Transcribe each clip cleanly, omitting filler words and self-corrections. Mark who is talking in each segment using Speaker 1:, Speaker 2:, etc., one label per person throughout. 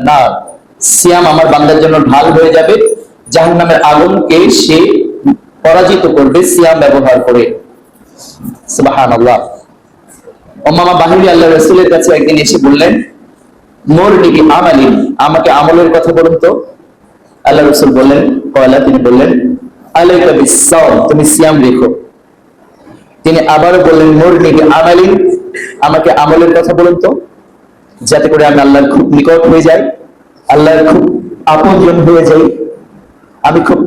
Speaker 1: নার, সিয়াম আমার বান্দার জন্য ঢাল হয়ে যাবে, জাহান্নামের আগুনকে সে পরাজিত করবে সিয়াম ব্যবহার করে। সুবহানাল্লাহ। উম্মামা বাহিনী আল্লাহর রাসূলের কাছে একদিন এসে বললেন, মুরনি বি আমালিন, আমাকে আমলের কথা বলুন তো। আল্লাহর রাসূল বললেন, তিনি বললেন, আলাইকা বিস-সাওম, তুমি সিয়াম রেখো। তিনি আবারও বললেন, মুরনি বি আমালিন, আমাকে আমলের কথা বলুন তো, যাতে করে আমি আল্লাহর খুব নিকট হয়ে যাই, আল্লাহর খুব আপনজন হয়ে যাই, আমি খুব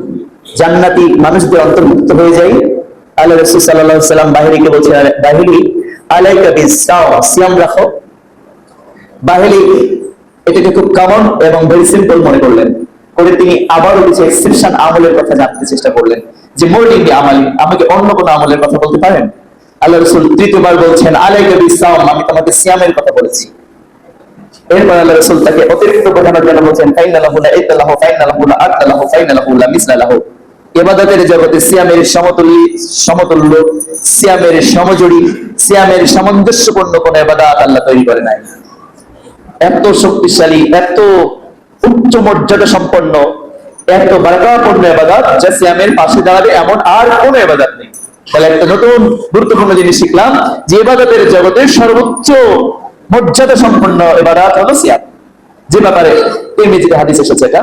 Speaker 1: জান্নাতি মানুষদের অন্তর্ভুক্ত হয়ে যাই। আল্লাহ রাসূল সাল্লাল্লাহু আলাইহি ওয়াসাল্লাম বাহিনীকে বলছেন, বাহিনী আলাইকা বিস-সাওম, সিয়াম রাখো। বাহিনী এটাকে খুব কমন এবং ভেরি সিম্পল মনে করলেন, করে তিনি আবারও কিছু এক্সেপশন আমলের কথা জানতে চেষ্টা করলেন, যে মর্নিং আমালি, আমাকে অন্য কোনো আমলের কথা বলতে পারেন? আল্লাহ রাসূল তৃতীয়বার বলছেন, আলাইকা বিস-সাওম, আমি তোমাকে সিয়ামের কথা বলেছি। এরপর আল্লাহ রাসূল তাকে অতিরিক্ত বোঝানোর জন্য বলছেন, ফাইনা লাহু লা ইতালাহু, ফাইনা লাহু লা আতালাহু, ফাইনা লাহু লা মিসলা লাহু। ইবাদতের জগতে সিয়ামের সমতুল্য, সিয়ামের সমজুড়ি, সিয়ামের সামঞ্জস্যপূর্ণ কোন ইবাদত আল্লাহ তৈরি করে নাই। এত শক্তিশালী, এত উচ্চ মর্যাদা সম্পন্ন, এত বারাকাপূর্ণ ইবাদত যা সিয়ামের পাশে দাঁড়াবে এমন আর কোন ইবাদত নেই। তাহলে একটা নতুন গুরুত্বপূর্ণ জিনিস শিখলাম, যে ইবাদতের জগতের সর্বোচ্চ মর্যাদা সম্পন্ন ইবাদত হলো সিয়াম। যে ব্যাপারে তিরমিজিতে হাদিস এসেছে, এটা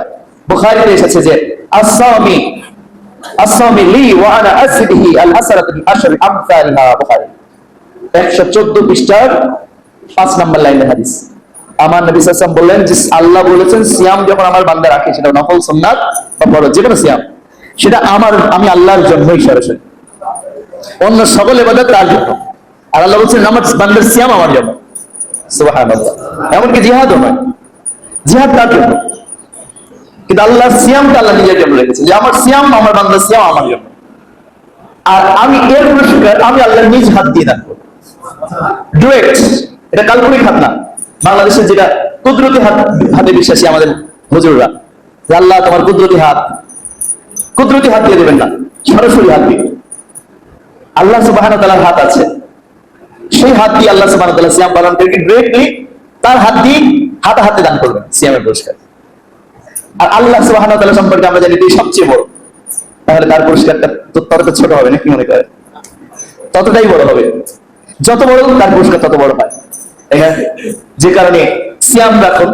Speaker 1: বুখারীতে এসেছে যে আস-সাওমি লি ওয়া আনা আসবিহি আল-হাসানাতু বিআশরি আমসালিহা, বুখারী 114 পৃষ্ঠার 5 নম্বর লাইনের হাদিস। আমার নবী সাল্লাল্লাহু আলাইহি ওয়াসাল্লাম বললেন যে আল্লাহ বলেছেন, সিয়াম যখন আমার বান্দা রাখে, সেটা নফল, সুন্নাত বা ফরজ, যে কোনো সিয়াম, সেটা আমি আল্লাহর জন্যই সরাসরি, অন্য সকল ইবাদত তার জন্য। আর আল্লাহ বলছেন, আমার বান্দার সিয়াম আমার জন্য। সুবহানাল্লাহ। এমনকি জিহাদও নয়, জিহাদ তার জন্য, কিন্তু আল্লাহর সিয়ামটা আল্লাহ নিজের জন্য রেখেছেন, যে আমার সিয়াম, আমার বান্দার সিয়াম আমার জন্য। আর আমি এর পুরস্কার আমি আল্লাহ নিজ হাত দিয়ে দান করব, ডিরেক্ট। এটা কাল্পনিক হাত না। বাংলাদেশের যেটা কুদরতি হাতে বিশ্বাসী আমাদের হুজুররা, যে আল্লাহ তোমার কুদরতি হাত দিয়ে দেবেন না, সরাসরি হাত দিয়ে। আল্লাহ সুবহানাহু ওয়া তাআলার হাত আছে, সেই হাত দিয়ে আল্লাহ সুবহানাহু ওয়া তাআলা সিয়াম পালন করে ডিরেক্টলি তার হাত দিয়ে হাতে হাতে দান করবেন সিয়ামের পুরস্কার। আর আল্লাহ সুবহানাহু ওয়া তাআলা সম্পর্কে আমরা জানি তিনি সবচেয়ে বড়, তাহলে তার পুরস্কারটা তত ছোট হবে না, কি মনে করেন? ততটাই বড় হবে। যত বড় তার পুরস্কার তত বড় হয়। যে কারণে সিয়াম রাখুন।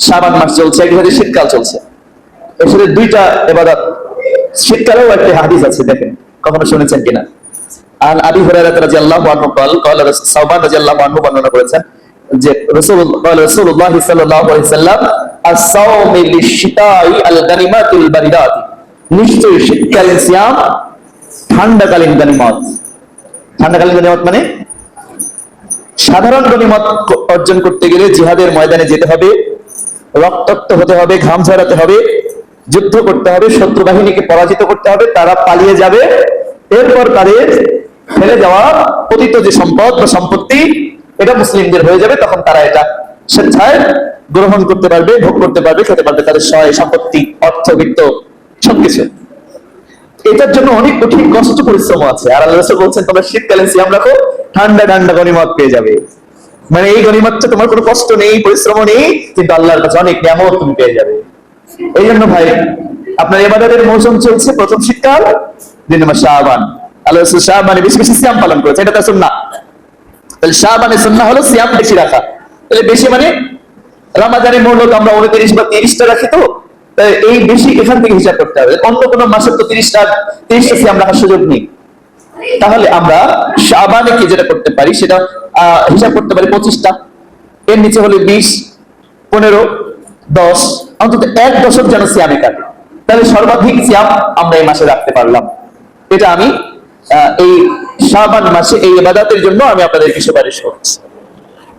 Speaker 1: শাবান মাস চলছে, একসাথে শীতকাল চলছে, এর সাথে দুইটা ইবাদত। শীতকালেও একটা হাদিস আছে, দেখেন কখনো শুনেছেন কিনা। আন আবি হুরায়রা রাদিয়াল্লাহু আনহু ক্বালা সাওবান রাদিয়াল্লাহু আনহু বর্ণনা করেছেন যে রাসূলুল্লাহ সাল্লাল্লাহু আলাইহি ওয়াসাল্লাম, আস-সাওমু লিশ-শিতাই আল-গানিমাতুল বারিদাত, নিশ্চয়ই শীতকালীন সিয়াম ঠান্ডাকালীন গনিমত। ঠান্ডাকালীন গনিমত মানে সাধারণ গনিমত অর্জন করতে গেলে জিহাদের ময়দানে যেতে হবে, রক্তাক্ত হতে হবে, ঘাম ঝরাতে হবে, যুদ্ধ করতে হবে, শত্রু বাহিনীকে পরাজিত করতে হবে, তারা পালিয়ে যাবে, এরপর তাদের ফেলে যাওয়া পতিত যে সম্পদ বা সম্পত্তি, এটা মুসলিমদের হয়ে যাবে। তখন তারা এটা স্বেচ্ছায় গ্রহণ করতে পারবে, ভোগ করতে পারবে, খেতে পারবে, তাদের সহায় সম্পত্তি, অর্থ, বিত্ত সবকিছু। এটার জন্য অনেক কঠিন কষ্ট পরিশ্রম আছে। আর আল্লাহ রাসূল বলছেন, তোমরা শীতকালীন সিয়াম রাখো, ঠান্ডা গনিমত পেয়ে যাবে। মানে এই গনিমতটা তোমার কোনো কষ্ট নেই, পরিশ্রম নেই, কিন্তু আল্লাহর কাছে অনেক নিয়ামত তুমি পেয়ে যাবে। এই জন্য ভাই, আপনার ইবাদতের মৌসুম চলছে, প্রথম শীতকাল, দিন মাস শাবান। আল্লাহ রাসূল শাবানে বেশি বেশি সিয়াম পালন করেছে, এটা তার সুন্নাহ। তাহলে শাবানের সুন্নাহ হলো সিয়াম বেশি রাখা। তাহলে বেশি মানে রমাদানে মূলত আমরা 29 বা 30টা রাখি, তো এই বেশি এখান থেকে হিসাব করতে হবে। অন্য কোন মাসে তো 30টা সিয়াম রাখার সুযোগ নেই। তাহলে আমরা শাবানে কি যেটা করতে পারি, সেটা হিসাব করতে পারি 25টা, এর নিচে হলে 20, 15, 10, অন্তত 1 দশক যেন সিয়ামে কাটে। তাহলে সর্বাধিক সিয়াম আমরা এই মাসে রাখতে পারলাম। এটা আমি এই শাবান মাসে এই ইবাদতের জন্য আমি আপনাদেরকে সুপারিশ করছি।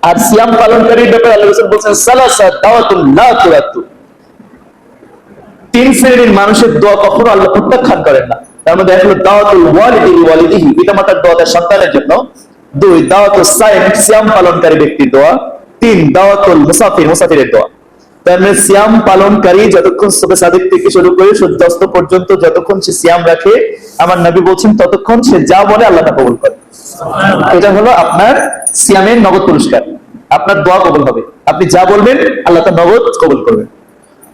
Speaker 1: আর সিয়াম পালনকারীর ব্যাপারে আল্লাহ রাসূল বলেছেন, সালাসা দাওয়াতুন লা তুরাদ্দু, 3 শ্রেণীর মানুষের দোয়া কখনো আল্লাহ প্রত্যাখ্যান করেন না। তার মধ্যে এক হলো দাওয়াতুল ওয়ালিদি লিওয়ালিদিহি, পিতামাতার দোয়া তার সন্তানের জন্য। 2 দাওয়াতুস সাইম, সিয়াম পালনকারী ব্যক্তির দোয়া। 3 দাওয়াতুল মুসাফিরের দোয়া। তার মানে সিয়াম পালনকারী যতক্ষণ সুবহ সাদিক থেকে শুরু করে সূর্যাস্ত পর্যন্ত যতক্ষণ সে সিয়াম রাখে, আমার নবী বলছেন ততক্ষণ সে যা বলে আল্লাহ তা কবুল করে। এটা হলো আপনার সিয়ামের নগদ পুরস্কার। আপনার দোয়া কবুল হবে। আপনি যা বলবেন আল্লাহ তা নগদ কবুল করবেন।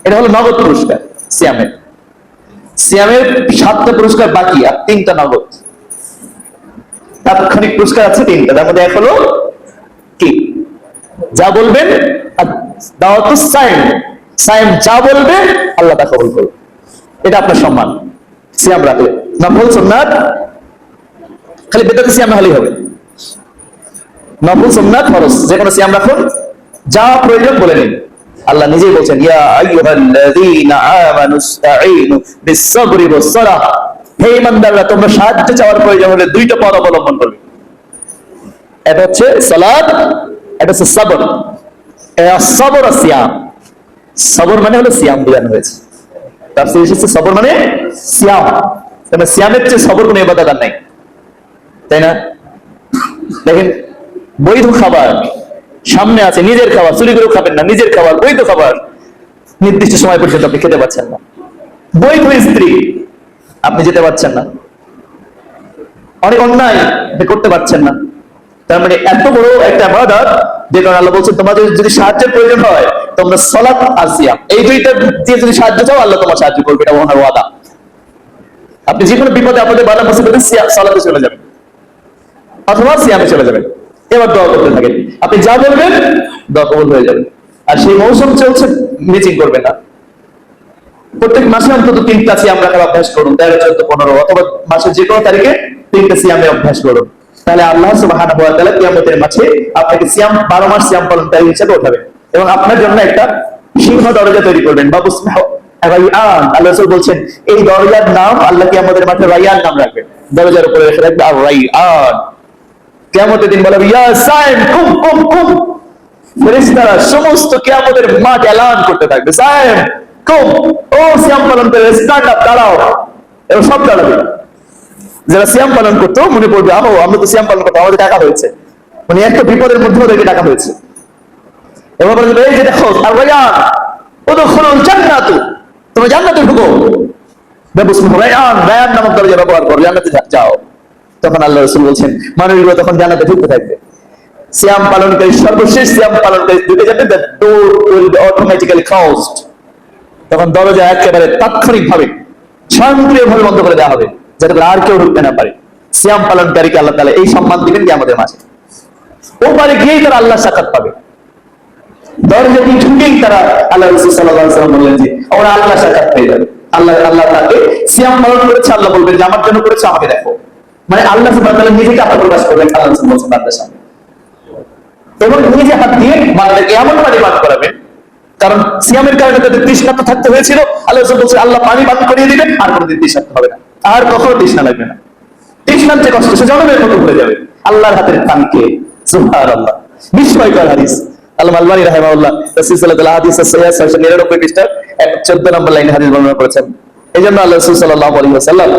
Speaker 1: এটা হলো নগদ পুরস্কার সিয়ামের। সিয়ামের 7টা পুরস্কার বাকি, আর 3টা নগদ। তাৎক্ষণিক পুরস্কার আছে 3টা, তার মধ্যে এক হলো কি, যা বলবেন, দাওয়াতুস সাইম, সাইম যা বলবে আল্লাহ তা কবুল করবে। এটা আপনার সম্মান সিয়াম রাখলে। নফল সুন্নাত খালি বেদাতি সিয়াম হলেই হবে, নফল সুন্নাত ফরজ যে কোনো সিয়াম রাখুন, যা প্রয়োজন বলে নিন। আল্লাহ নিজেই বলছেন, ইয়া আইয়ুহাল্লাযীনা আমানুস্তাঈনু বিস-সাবরি ওয়াস-সালাহ, হে ঈমানদাররা তোমরা সাহায্য চাওয়ার প্রয়োজন হলে 2টা পথ অবলম্বন করবে। এটা হচ্ছে সালাত, এটা হচ্ছে সবর। সবর আর সিয়াম, সবর মানে হলো সিয়াম বোঝানো হয়েছে। তাফসীরে এসেছে সবর মানে সিয়াম। তবে সিয়ামের চেয়ে সবর কোনো ইবাদত আর নাই, তাই না? দেখেন, বৈধ খাবার সামনে আছে, নিজের খাবার, চুরি করে খাবেন না, নিজের খাবার বৈধ খাবার, নির্দিষ্ট সময় পর্যন্ত আপনি খেতে পাচ্ছেন না। বৈধ স্ত্রী, আপনি যেতে পারছেন না, অনেক অন্যায় আপনি করতে পারছেন না। তার মানে এত বড় একটা ইবাদত, যে কারণে আল্লাহ বলছেন তোমাদের যদি সাহায্যের প্রয়োজন হয় তোমরা সালাত আর সিয়াম এই দুইটা দিয়ে যদি সাহায্য চাও আল্লাহ তোমার সাহায্য করবে, এটা ওনার ওয়াদা। আপনি যে কোনো বিপদে আপনাদের বাধা মুসিবতে সালাতে চলে যাবেন অথবা সিয়ামে চলে যাবেন, এবার দোয়া করতে থাকেন, আপনি যা বলবেন দোয়া কবুল হয়ে যাবে। আর সেই মৌসুম চলছে, মিটিং করবেন না। প্রত্যেক মাসে অন্তত 3টা সিয়াম রাখার অভ্যাস করুন, 13, 14, 15 অথবা মাসের যে কোনো তারিখে 3টা সিয়ামে অভ্যাস করুন। তাহলে আল্লাহ সুবহানাহু ওয়া তাআলা কিয়ামতের মাঠে আপনাকে সিয়াম 12 মাস সিয়াম পালনকারী হিসেবে উঠাবেন এবং আপনার জন্য একটা সিংহ দরজা তৈরি করবেন। বাবু রাইয়ান, আল্লাহ রাসূল বলছেন এই দরজার নাম আল্লাহ কিয়ামতের মাঠে রাইয়ান নাম রাখবেন, দরজার উপরে রেখে রাখবে আর রাইয়ান। কিয়ামতের দিন বলবে ইয়া সাইম কুম কুম কুম, ফেরেশতারা সমস্ত কিয়ামতের মাঠ এলান করতে থাকবে, সাইম কুম, ও সিয়াম পালন করে স্ট্যান্ড আপ, দাঁড়াও। এবং সব দাঁড়াবে। যারা সিয়াম পালন করতো মনে পড়বে, আহো আমরা তো সিয়াম পালন করতাম, আমাদের টাকা হয়েছে, মানে একটা বিপদের মধ্যে ওদেরকে টাকা হয়েছে। এবার বলবে এই যে দেখো আর রাইয়ান উদখুলুল জান্নাতু, তোমরা জান্নাতে ঢুকো, রাইয়ান, রাইয়ান নামক দরজা ব্যবহার করো, জান্নাতে যাও। তখন আল্লাহ রাসূল বলছেন মানুষগুলো তখন জান্নাতে ঢুকতে থাকবে। সিয়াম পালনকারী সর্বশেষ সিয়াম পালনকারী ঢুকে যাবে, the door will be automatically closed. তখন দরজা একেবারে তাৎক্ষণিকভাবে স্বয়ংক্রিয়ভাবে বন্ধ করে দেওয়া হবে, যাতে করে আর কেউ ঢুকতে না পারে। সিয়াম পালনকারীকে আল্লাহ তাআলা এই সম্মান দিবেন কিয়ামতের মাঠে। ওপারে গিয়েই তারা আল্লাহ সাক্ষাৎ পাবে। দরজা দিয়ে ঢুকেই তারা, আল্লাহ রাসূল সাল্লাল্লাহু আলাইহি ওয়াসাল্লাম বললেন যে ওরা আল্লাহ সাক্ষাৎ পেয়ে যাবে। আল্লাহ তাকে সিয়াম পালন করেছে, আল্লাহ বলবেন যে আমার জন্য করেছে, আমাকে দেখো। মানে আল্লাহ সুবহানাহু ওয়া তাআলা নিজেকে আত্মপ্রকাশ করবেন, আল্লাহ রাসূল বলেছেন বান্দার সামনে, এবং নিজে হাত দিয়ে বান্দাকে এমন পানি পান করাবেন, কারণ সিয়ামের কারণে তাদের তৃষ্ণার্ত থাকতে হয়েছিল। আল্লাহ রাসূল বলছেন আল্লাহ পানি পান করিয়ে দিবেন, আর কোনোদিন তৃষ্ণার্ত হবে না, আর কখনো তৃষ্ণা লাগবে না। তৃষ্ণার যে কষ্ট সে জনমের মতো ভুলে যাবে আল্লাহর হাতের পানি খেয়ে। সুবহানাল্লাহ, বিস্ময়কর হাদিস। আল্লামা আলবানী রাহিমাহুল্লাহ সিলসিলাতুল আহাদিস as-সহিহা 699 পৃষ্ঠার 14 নম্বর লাইনে হাদিস বর্ণনা করেছেন। এজন্য আল্লাহ রাসূল সাল্লাল্লাহু আলাইহি ওয়াসাল্লাম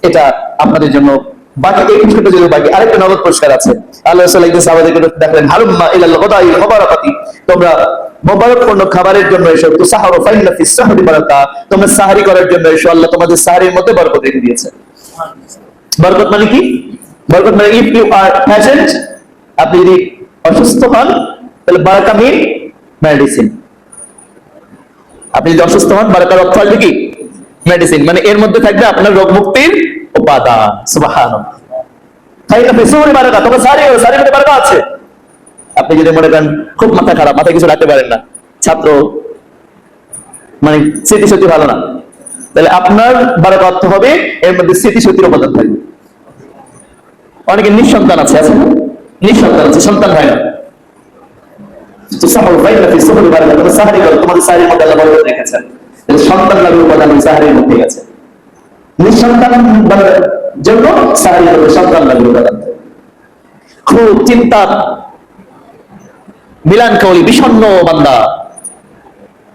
Speaker 1: এটা আপনাদের জন্য বাকি এই পুরস্কারটা যদি বাকি আরেকটা নগদ পুরস্কার আছে। আল্লাহ রাসূল একদিন সাহাবাদেরকে দেখলেন, হালুম্মা ইলাল গদাইল মুবারাকাতি, তোমরা মুবারকপূর্ণ খাবারের জন্য এসো, তুসাহরু ফাইন্না ফিস সাহরি বারাকা, তোমরা সাহরি করার জন্য এসো, আল্লাহ তোমাদের সাহরির মধ্যে বরকত রেখে দিয়েছে। বরকত মানে কি? বরকত মানে ইফ ইউ আর পেশেন্ট, আপনি যদি অসুস্থ হন তাহলে বারাকা মিন মেডিসিন। আপনি যদি অসুস্থ হন বারাকার অর্থ আসবে কি? মেডিসিন, মানে এর মধ্যে থাকবে আপনার রোগ মুক্তির উপাদান। সুবহানাল্লাহ, ফাইন্না ফিস সাহরি বারাকা, তোমরা সাহরির মধ্যে বারাকা আছে। আপনি যদি মনে করেন খুব মাথা খারাপ, মাথায় কিছু রাখতে পারেন না, ছাত্র মানে স্মৃতিশক্তি ভালো না, তাহলে আপনার বারাকা অর্থ হবে এর মধ্যে স্মৃতিশক্তির উপাদান থাকবে। অনেকে নিঃসন্তান আছে, নিঃসন্তান আছে, সন্তান হয় না, তো সাহর ফাইন্না ফিস সাহরি বারাকা, তোমরা সাহরি করো, তোমাদের সাহরির মধ্যে আল্লাহ বরকত রেখেছেন। সন্তান লাভের উপাদান সাহরির মধ্যে আছে। নিঃসন্তান জন্য সাহরি করবে, সন্তান লাভের উপাদান। খুব চিন্তা মিলানকৌলি বিষণ্ণ বান্দা,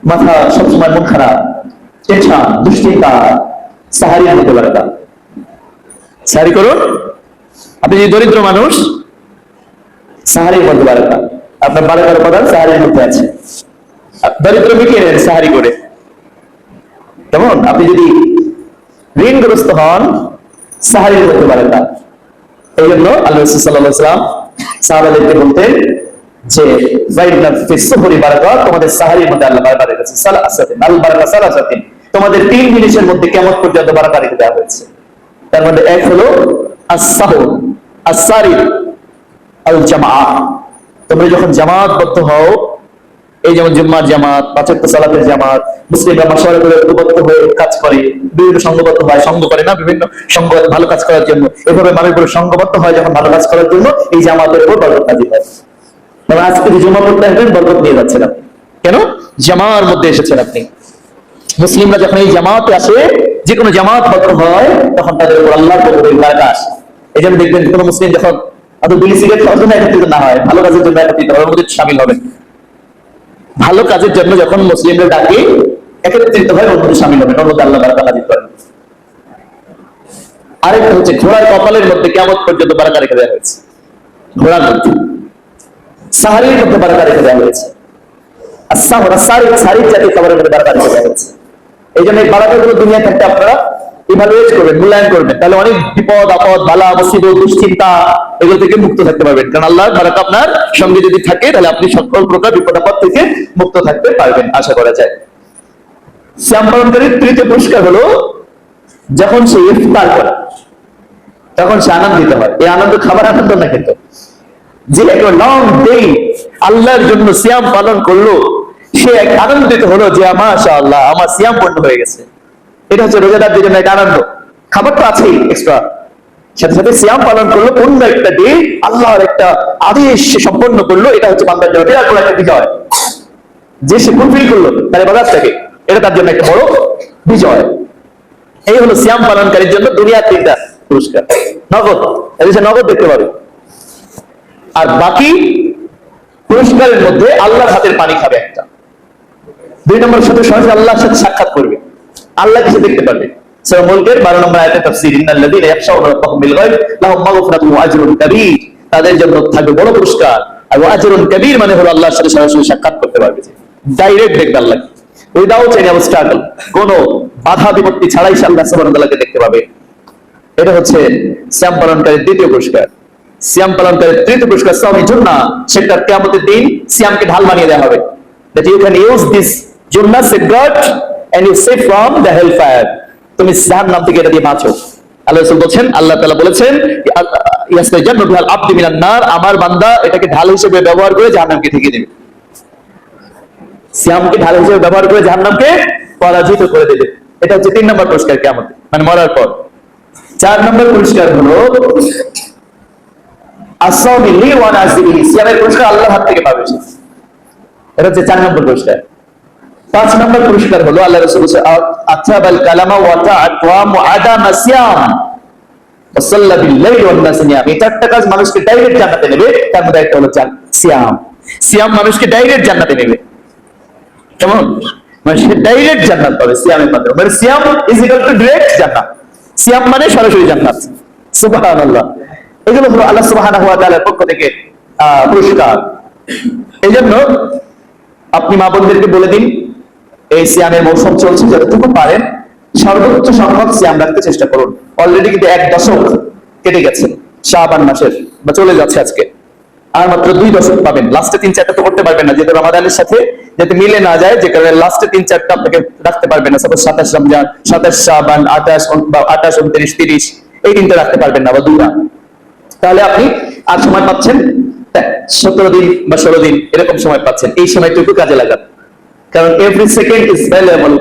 Speaker 1: মাথা সবসময় মন খারাপ, টেনশন, দুশ্চিন্তা, সাহারির মধ্যে বারাকা। সাহারি করুন। আপনি যদি দরিদ্র মানুষ, সাহারির মধ্যে বারাকা, আপনার বারাকার উপাদান সাহারির মধ্যে আছে। দরিদ্র মিটিয়ে নেন সাহারি করে। কেমন? আপনি যদি ঋণগ্রস্ত হন, সাহারির মধ্যে বারাকা। এই জন্য আল্লাহ রাসূল সাল্লাল্লাহু আলাইহি ওয়াসাল্লাম সাহাবাদেরকে বলতেন যে যাইদনা ফি সুহরি বারাকাত, তোমাদের সাহারির মধ্যে আল্লাহ বারাকা রেখেছে। সালাসাতিন আল বারাকা সালাসাতিন, তোমাদের 3 জিনিসের মধ্যে কিয়ামত পর্যন্ত বারাকা রেখে দেওয়া হয়েছে। তার মধ্যে এক হলো আস-সাহর, আস-সারি, আল জামাআ। তোমরা যখন জামাতবদ্ধ হও, এই যেমন জুম্মার জামাত, 5 ওয়াক্ত সালাতের জামাত, মুসলিমরা মাশওয়ারা করে ঐক্যবদ্ধ হয়ে কাজ করে, বিভিন্ন সংঘবদ্ধ হয়, সংঘ করে না, বিভিন্ন সংঘ ভালো কাজ করার জন্য। এভাবে মানুষগুলো সংঘবদ্ধ হয় যখন ভালো কাজ করার জন্য, এই জামাতের উপর বরকত নাযিল হয়। মানে আজকে যে জুম্মা পড়তে আসবেন, বরকত নিয়ে যাচ্ছেন আপনি। কেন? জামার মধ্যে এসেছেন আপনি। মুসলিমরা যখন এই জামাতে আসে, যে কোনো জামাতবদ্ধ হয়, তখন তাদের উপর আল্লাহর বরকতের বারাকা আসে। এই জন্য দেখবেন কোনো মুসলিম যখন বিড়ি সিগারেট খাওয়ার জন্য একত্রিত না হয়, ভালো কাজের জন্য একত্রিত হয়, ওর মধ্যে শামিল হবেন। ভালো কাজের জন্য যখন মুসলিমরা ডাকে, একত্রিত হয়, ওর মধ্যে শামিল হবেন, ওর মধ্যে আল্লাহ বারাকা নাযিল করেন। আরেকটা হচ্ছে ঘোড়ার কপালের মধ্যে কিয়ামত পর্যন্ত বারাকা রেখে দেওয়া হয়েছে। ঘোড়ার মধ্যে সাহারির মধ্যে বারাকা রেখে দেওয়া হয়েছে। আর সাহারি জাতীয় খাবারের মধ্যে বারাকা রেখে দেওয়া হয়েছে। এই জন্য এই বারাকাগুলো দুনিয়া থাকতে আপনারা ইভালুয়েট করবেন, মূল্যায়ন করবেন, তাহলে অনেক বিপদ আপদ, বালা মুসিবত, দুশ্চিন্তা এগুলো থেকে মুক্ত থাকতে পারবেন। কারণ আল্লাহর বারাকা আপনার সঙ্গে যদি থাকে, তাহলে আপনি সকল প্রকার বিপদ আপদ থেকে মুক্ত থাকতে পারবেন, আশা করা যায়। সিয়াম পালনকারীর তৃতীয় পুরস্কার হলো যখন সে ইফতার করে, তখন সে আনন্দিত হয়। এই আনন্দ খাবার আনন্দ না, কিন্তু যে একটা লং ডে আল্লাহর জন্য সিয়াম পালন করলো, সে এক আনন্দিত হলো যে মাশাআল্লাহ আমার সিয়াম পূর্ণ হয়ে গেছে। এটা হচ্ছে রোজাদারদের জন্য একটা আনন্দ। খাবার তো আছেই এক্সট্রা, সাথে সাথে সিয়াম পালন করলো, পূর্ণ একটা ডে আল্লাহর একটা আদেশ সে সম্পন্ন করলো। এটা হচ্ছে বান্দার জন্য বিরাট বড় একটা বিজয়, যে সে ফুলফিল করলো তার ইবাদতটাকে, এটা তার জন্য একটা বড় বিজয়। এই হলো সিয়াম পালনকারীর জন্য দুনিয়ার 3টা পুরস্কার। নগদ, এদেশে নগদ দেখতে পাবে। আর বাকি পুরস্কারের মধ্যে আল্লাহর হাতের পানি খাবে একটা। 2 নম্বর সাথে সরাসরি আল্লাহর সাথে সাক্ষাৎ করবে, আল্লাহকে সে দেখতে পারবে। সূরা মুলকের 12 নম্বর আয়াতে তাফসীর, ইন্নাল্লাযীনা ইয়াখশাউনা রাব্বাহুম বিল গায়ব লাহুম মাগফিরাতুন ওয়া আজরুন কাবীর, তাদের জন্য থাকবে বড় পুরস্কার। আর ওয়া আজরুন কাবীর মানে হলো আল্লাহর সাথে সরাসরি সাক্ষাৎ করতে পারবে, যে ডাইরেক্ট দেখবে আল্লাহকে, উইদাউট এনি অবস্ট্রাগল, কোনো বাধা বিপত্তি ছাড়াই আল্লাহ সুবহানাহু ওয়া তাআলাকে দেখতে পাবে। এটা হচ্ছে সিয়াম পালনকারীর দ্বিতীয় পুরস্কার। সিয়াম পালনকারীর তৃতীয় পুরস্কার সাওমি জুন্নাহ, সেটা কিয়ামতের দিন সিয়ামকে ঢাল বানিয়ে দেওয়া হবে, that you can use this junnah safeguard and you save from the hellfire, তুমি জাহান্নাম থেকে এটা দিয়ে বাঁচো। আল্লাহ রাসূল বলেন, আল্লাহ তাআলা বলেছেন, ইয়াসতাজান্নু বিহাল আবদু মিনান নার, আমার বান্দা এটাকে ঢাল হিসেবে ব্যবহার করে জাহান্নামকে ঠেকিয়ে দেবে। সিয়ামকে ঢাল হিসেবে ব্যবহার করে জাহান্নামকে পরাজিত করে দেবে। এটা হচ্ছে 3 নম্বর পুরস্কার কিয়ামতে, মানে মরার পর। 4 নম্বর পুরস্কার হলো আসসাউমি লি ওয়া নাযিহি, সিয়ামের পুরস্কার আল্লাহর হাত থেকে পাবে। এটা হচ্ছে 4 নম্বর পুরস্কার। 5 নম্বর পুরস্কার হলো আল্লাহ রাসূল আতাবাল কালামা ওয়া তাআতওয়া মুআদাম সিয়াম ওয়া সাল্লা বিল লাইলি ওয়ান নাস নিয়াম। এই 4টা কাজ মানুষকে ডাইরেক্ট জান্নাতে নেবে। তার মধ্যে একটা হলো সিয়াম। সিয়াম মানুষকে ডাইরেক্ট জান্নাতে নেবে। কেমন? মানে সে ডাইরেক্ট জান্নাত পাবে সিয়ামের মাধ্যমে। মানে সিয়াম ইজ ইকুয়াল টু ডাইরেক্ট জান্নাত। সিয়াম মানে সরাসরি জান্নাত। সুবহানাল্লাহ। এগুলো হলো আল্লাহ সুবহানাহু ওয়া তাআলার পক্ষ থেকে পুরস্কার। এইজন্য আপনি মা বোনদেরকে বলে দিন, এই সিয়ামের মৌসুম চলছে, যতটুকু পারেন সর্বোচ্চ সংখ্যক সিয়াম রাখতে চেষ্টা করুন। অলরেডি কিন্তু 1 দশক কেটে গেছে শাবান মাসের, বা চলে যাচ্ছে আজকে। আর মাত্র 2 দশক পাবেন। লাস্টে 3-4টা তো করতে পারবেন না, যেহেতু রমাদানের সাথে যাতে মিলে না যায়, যে কারণে লাস্টে 3-4টা আপনাকে রাখতে পারবেন না। সাপোজ 27 রমজান, 27 শাবান, 28 বা 28, 29, 30 এই 3টা রাখতে পারবেন না, বা 2টা। তাহলে আপনি আর সময় পাচ্ছেন 17 দিন বা 16 দিন, এরকম সময় পাচ্ছেন। এই সময়টুকু কাজে লাগান, কারণ every second is valuable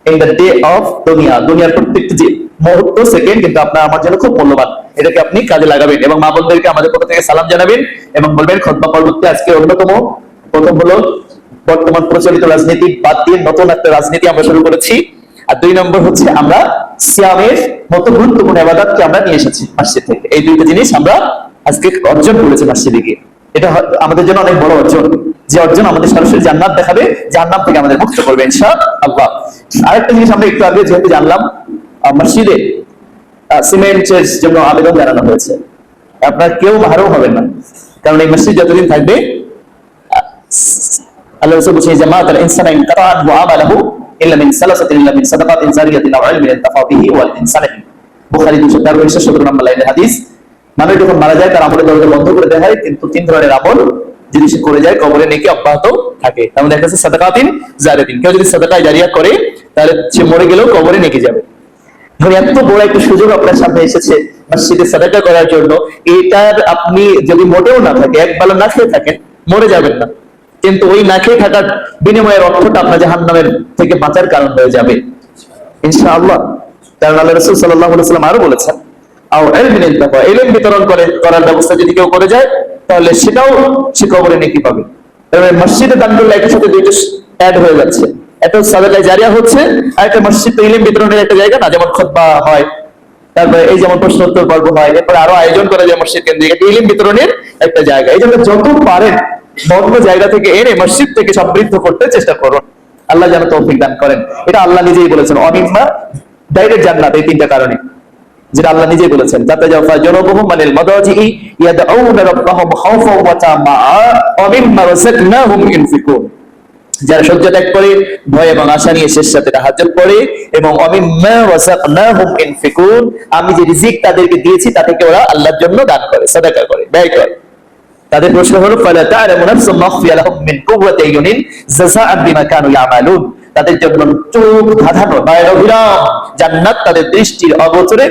Speaker 1: in the day of দুনিয়া। দুনিয়ার প্রত্যেকটি যে মুহূর্ত, সেকেন্ড কিন্তু আপনার আমার জন্য খুব মূল্যবান। এটাকে আপনি কাজে লাগাবেন এবং মা বোনদেরকে আমাদের পক্ষ থেকে সালাম জানাবেন এবং বলবেন, খুতবা পরবর্তী আজকে প্রথম হলো বর্তমান প্রচলিত রাজনীতি বাদ দিয়ে নতুন একটা রাজনীতি আমরা শুরু করেছি। আর 2 নম্বর হচ্ছে আমরা সিয়ামের মতো গুরুত্বপূর্ণ ইবাদতকে আমরা নিয়ে এসেছি মসজিদ থেকে। এই 2টা জিনিস আমরা আজকে অর্জন করেছি মসজিদে গিয়ে। এটা আমাদের জন্য অনেক বড় অর্জন, যে অর্জন আমাদের সরাসরি জান্নাত দেখাবে, জাহান্নাম থেকে আমাদের মুক্ত করবে ইনশাআল্লাহ। আরেকটা জিনিস আমরা একটু আগে যেহেতু জানলাম, মসজিদে সিমেন্টের জন্য আবেদন জানানো হয়েছে। আপনার কেউ মাহরুম হবেন না, কারণ এই মসজিদ যতদিন থাকবে, আল্লাহ রাসূল বলেছেন, জামাআতুল ইনসানা ইনকাতাআত ওয়া আমালুহু ইল্লা মিন সালাসাতিন ইল্লা মিন সাদাকাতিন জারিয়াতিন আও ইলমিন ইনতাফা বিহি ওয়াল ইনসানি। বুখারী 213 নম্বর লাইনের হাদিস। মানুষ যখন মারা যায় তার আমলের দরজা বন্ধ করে দেওয়া হয়, কিন্তু 3 ধরনের আমল যদি সে করে যায় কবরে নেকি অব্যাহত থাকে। তাহলে দেখা যাচ্ছে সাদাকাতিন জারিয়াতিন, কেউ যদি সাদাকায়ে জারিয়া করে তাহলে সে মরে গেলেও কবরে নেকি যাবে। এত বড় একটা সুযোগ আপনার সামনে এসেছে মসজিদে সাদাকা করার জন্য, এটার আপনি যদি মোটেও না থাকে, এক বেলা না খেয়ে থাকেন, মরে যাবেন না, কিন্তু ওই না খেয়ে থাকার বিনিময়ের অর্থটা আপনার জাহান্নামের থেকে বাঁচার কারণ হয়ে যাবে ইনশাআল্লাহ। কারণ আল্লাহ রাসূল সাল্লাল্লাহু আলাইহি ওয়াসাল্লাম আরো বলেছেন, আও ইলমিন ইনতাফা, ইলম বিতরণ করার ব্যবস্থা যদি কেউ করে যায় তাহলে সেটাও সে কবরে নেকি পাবে। তবে মসজিদে দান করলে একই সাথে দুইটা অ্যাড হয়ে যাচ্ছে, একটা সাদাকায়ে জারিয়া হচ্ছে, আর একটা মসজিদ তো ইলম বিতরণের একটা জায়গা না, যেমন খুতবা হয়, তারপরে এই যেমন প্রশ্ন উত্তর পর্ব হয়, এরপরে আরো আয়োজন করা যায় মসজিদ কেন্দ্রিক, একটা ইলম বিতরণের একটা জায়গা। এই জন্য যত পারেন অন্য জায়গা থেকে এনে মসজিদ থেকে সমৃদ্ধ করতে চেষ্টা করুন, আল্লাহ যেন তৌফিক দান করেন। এটা আল্লাহ নিজেই বলেছেন, অমিম্মা ডাইরেক্ট জান্নাত, এই তিনটা কারণে, যেটা আল্লাহ নিজেই বলেছেন, তাতাজাফা জুনুবুহুম আনিল মাদাজিই ইয়াদউনা রাব্বাহুম খাওফাও ওয়া তামাআ ওয়া মিম্মা রাযাকনাহুম ইউনফিকুন। যারা শয্য ত্যাগ করে ভয় এবং আশা নিয়ে শেষ রাতে তাহাজ্জুদ পড়ে, এবং অমিম্মা রাযাকনাহুম ইউনফিকুন, আমি যে রিজিক তাদেরকে দিয়েছি তা থেকে ওরা আল্লাহর জন্য দান করে, সাদাকা করে, ব্যয় করে। তাদের প্রশ্ন হলো ফালা তা'লামু নাফসুম মা খুফিয়া লাহুম মিন কুওয়াতি আইয়ুনিন জাযাআন বিমা কানু ইয়ামালুন, তাদের জন্য চোখ ধাঁধানো নয়নবিরাম জান্নাত তাদের দৃষ্টির অগোচরে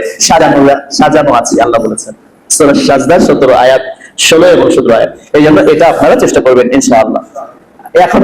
Speaker 1: সাজানো আছে, আল্লাহ বলেছেন সূরা সাজদা 17 আয়াত 16 এবং 17 আয়াত। এই জন্য এটা আপনারা চেষ্টা করবেন ইনশাআল্লাহ। এখন